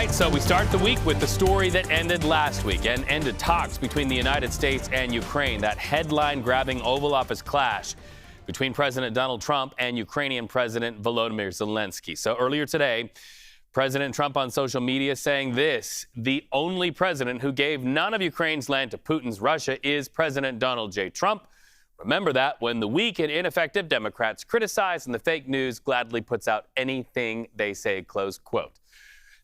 right, so we start the week with the story that ended last week and ended talks between the United States and Ukraine. That headline-grabbing Oval Office clash between President Donald Trump and Ukrainian President Volodymyr Zelenskyy. So earlier today, President Trump on social media saying this: the only president who gave none of Ukraine's land to Putin's Russia is President Donald J. Trump. Remember that when the weak and ineffective Democrats criticize and the fake news gladly puts out anything they say, close quote.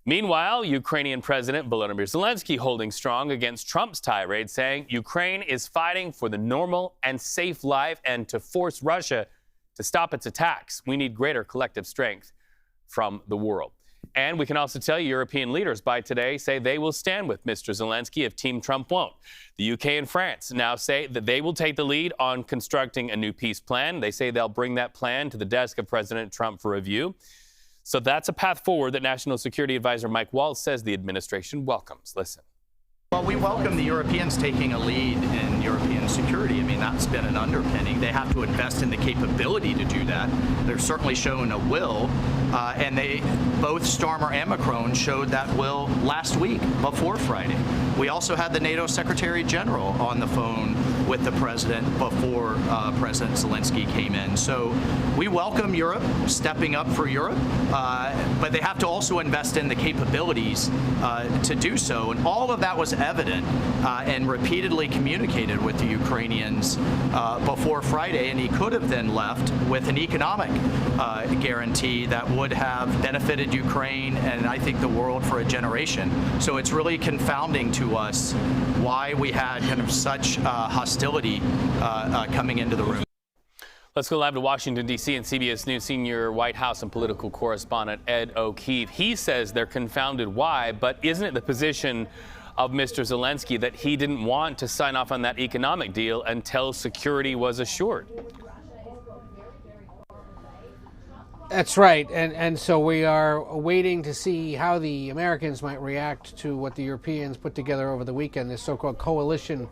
Meanwhile, Ukrainian President Volodymyr Zelenskyy holding strong against Trump's tirade, saying Ukraine is fighting for the normal and safe life and to force Russia to stop its attacks. We need greater collective strength from the world. And we can also tell you European leaders by today say they will stand with Mr. Zelenskyy if Team Trump won't. The UK and France now say that they will take the lead on constructing a new peace plan. They say they'll bring that plan to the desk of President Trump for review. So that's a path forward that National Security Advisor Mike Waltz says the administration welcomes. Listen. Well, we welcome the Europeans taking a lead in European security. I mean, that's been an underpinning. They have to invest in the capability to do that. They're certainly shown a will, and both Starmer and Macron showed that will last week before Friday. We also had the NATO Secretary General on the phone with the president before President Zelenskyy came in. So we welcome Europe stepping up for Europe, but they have to also invest in the capabilities to do so. And all of that was evident and repeatedly communicated with the Ukrainians before Friday, and he could have then left with an economic guarantee that would have benefited Ukraine and I think the world for a generation. So it's really confounding to us why we had kind of such hostility coming into the room. Let's go live to Washington, D.C. and CBS News senior White House and political correspondent Ed O'Keefe. He says they're confounded why, but isn't it the position of Mr. Zelenskyy that he didn't want to sign off on that economic deal until security was assured? That's right, and so we are waiting to see how the Americans might react to what the Europeans put together over the weekend, this so-called coalition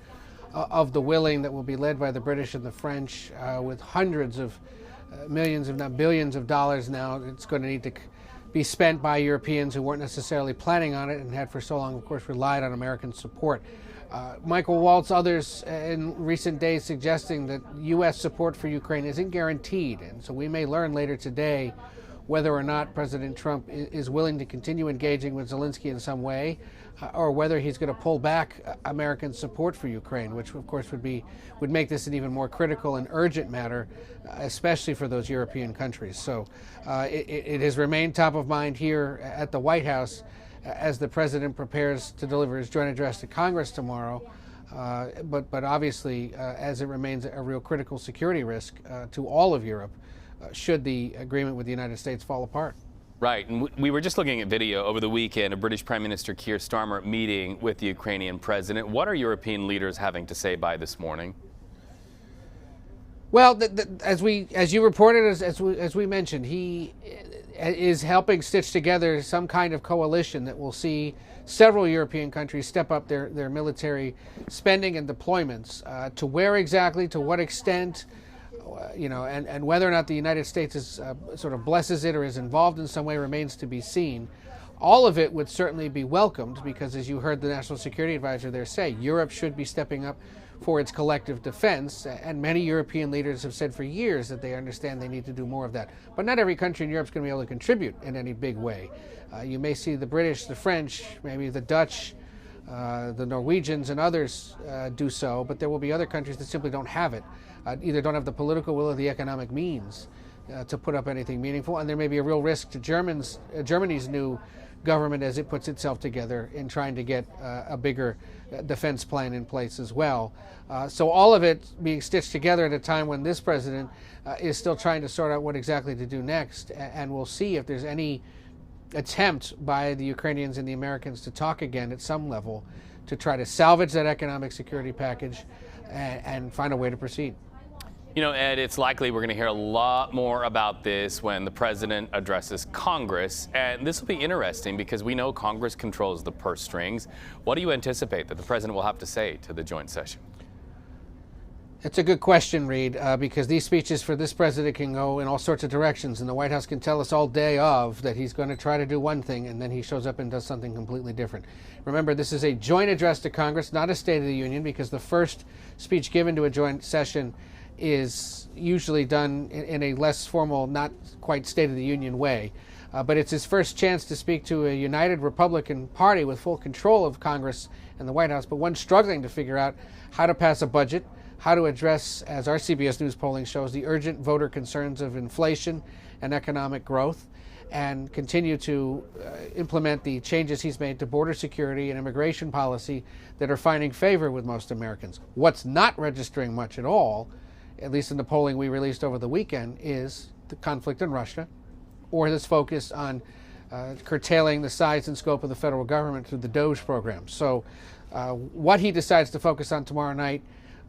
of the willing that will be led by the British and the French, with hundreds of millions, if not billions of dollars now. It's going to need to be spent by Europeans who weren't necessarily planning on it and had for so long, of course, relied on American support. Michael Waltz, others in recent days suggesting that U.S. support for Ukraine isn't guaranteed. And so we may learn later today whether or not President Trump is willing to continue engaging with Zelenskyy in some way, or whether he's going to pull back American support for Ukraine, which of course would make this an even more critical and urgent matter, especially for those European countries. So it has remained top of mind here at the White House as the president prepares to deliver his joint address to Congress tomorrow. But obviously, as it remains a real critical security risk to all of Europe, should the agreement with the United States fall apart. Right, and we were just looking at video over the weekend of British Prime Minister Keir Starmer meeting with the Ukrainian president. What are European leaders having to say by this morning? Well, as you reported, as we mentioned, he is helping stitch together some kind of coalition that will see several European countries step up their military spending and deployments. To where exactly, to what extent, and whether or not the United States is sort of blesses it or is involved in some way remains to be seen. All of it would certainly be welcomed because, as you heard the National Security Advisor there say, Europe should be stepping up for its collective defense, and many European leaders have said for years that they understand they need to do more of that. But not every country in Europe is going to be able to contribute in any big way. You may see the British, the French, maybe the Dutch, the Norwegians and others do so, but there will be other countries that simply don't have it, either don't have the political will or the economic means to put up anything meaningful, and there may be a real risk to Germany's new government as it puts itself together in trying to get a bigger defense plan in place as well. So all of it being stitched together at a time when this president is still trying to sort out what exactly to do next, and we'll see if there's any attempt by the Ukrainians and the Americans to talk again at some level to try to salvage that economic security package and find a way to proceed. You know, Ed, it's likely we're going to hear a lot more about this when the president addresses Congress. And this will be interesting because we know Congress controls the purse strings. What do you anticipate that the president will have to say to the joint session? It's a good question, Reed, because these speeches for this president can go in all sorts of directions, and the White House can tell us all day that he's going to try to do one thing, and then he shows up and does something completely different. Remember, this is a joint address to Congress, not a State of the Union, because the first speech given to a joint session is usually done in a less formal, not quite State of the Union way. But it's his first chance to speak to a united Republican Party with full control of Congress and the White House, but one struggling to figure out how to pass a budget, how to address, as our CBS News polling shows, the urgent voter concerns of inflation and economic growth, and continue to implement the changes he's made to border security and immigration policy that are finding favor with most Americans. What's not registering much at all, at least in the polling we released over the weekend, is the conflict in Russia, or this focus on curtailing the size and scope of the federal government through the DOGE program. So what he decides to focus on tomorrow night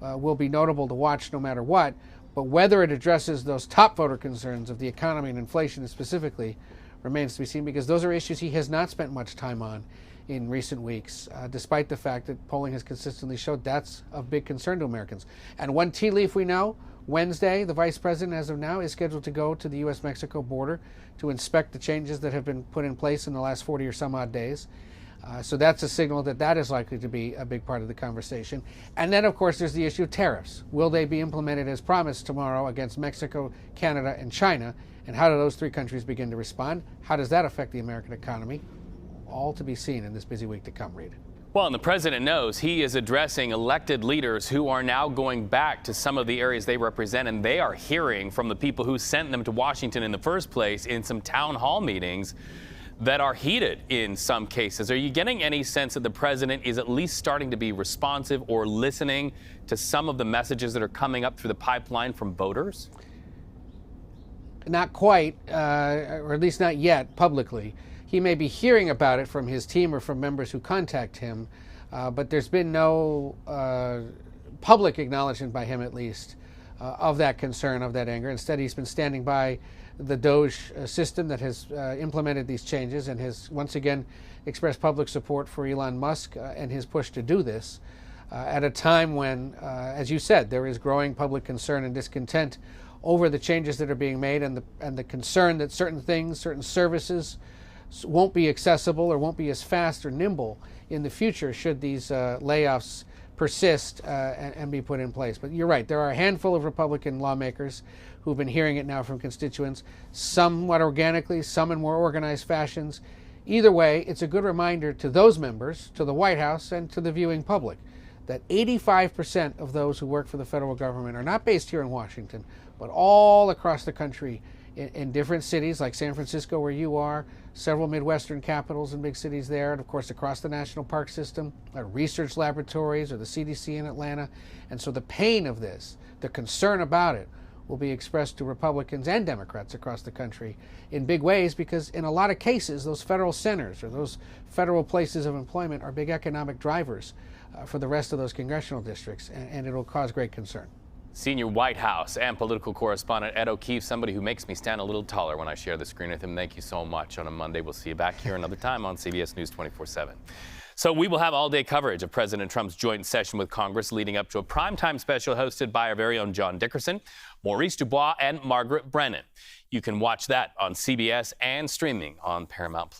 will be notable to watch no matter what, but whether it addresses those top voter concerns of the economy and inflation specifically remains to be seen, because those are issues he has not spent much time on in recent weeks, despite the fact that polling has consistently showed that's of big concern to Americans. And one tea leaf we know, Wednesday, the vice president, as of now, is scheduled to go to the U.S.-Mexico border to inspect the changes that have been put in place in the last 40 or some odd days. So that's a signal that is likely to be a big part of the conversation. And then, of course, there's the issue of tariffs. Will they be implemented as promised tomorrow against Mexico, Canada, and China? And how do those three countries begin to respond? How does that affect the American economy? All to be seen in this busy week to come, Reed. Well, and the president knows he is addressing elected leaders who are now going back to some of the areas they represent, and they are hearing from the people who sent them to Washington in the first place in some town hall meetings that are heated in some cases. Are you getting any sense that the president is at least starting to be responsive or listening to some of the messages that are coming up through the pipeline from voters? Not quite, or at least not yet publicly. He may be hearing about it from his team or from members who contact him, but there's been no public acknowledgement by him, at least, of that concern, of that anger. Instead, he's been standing by the DOGE system that has implemented these changes and has once again expressed public support for Elon Musk and his push to do this at a time when, as you said, there is growing public concern and discontent over the changes that are being made, and the concern that certain things, certain services won't be accessible or won't be as fast or nimble in the future should these layoffs persist and be put in place. But you're right, there are a handful of Republican lawmakers who've been hearing it now from constituents, somewhat organically, some in more organized fashions. Either way, it's a good reminder to those members, to the White House, and to the viewing public that 85% of those who work for the federal government are not based here in Washington, but all across the country in different cities like San Francisco, where you are, several Midwestern capitals and big cities there, and of course across the national park system, research laboratories or the CDC in Atlanta. And so the pain of this, the concern about it, will be expressed to Republicans and Democrats across the country in big ways, because in a lot of cases, those federal centers or those federal places of employment are big economic drivers for the rest of those congressional districts, and it'll cause great concern. Senior White House and political correspondent Ed O'Keefe, somebody who makes me stand a little taller when I share the screen with him. Thank you so much. On a Monday, we'll see you back here another time on CBS News 24/7. So we will have all-day coverage of President Trump's joint session with Congress leading up to a primetime special hosted by our very own John Dickerson, Maurice Dubois, and Margaret Brennan. You can watch that on CBS and streaming on Paramount+.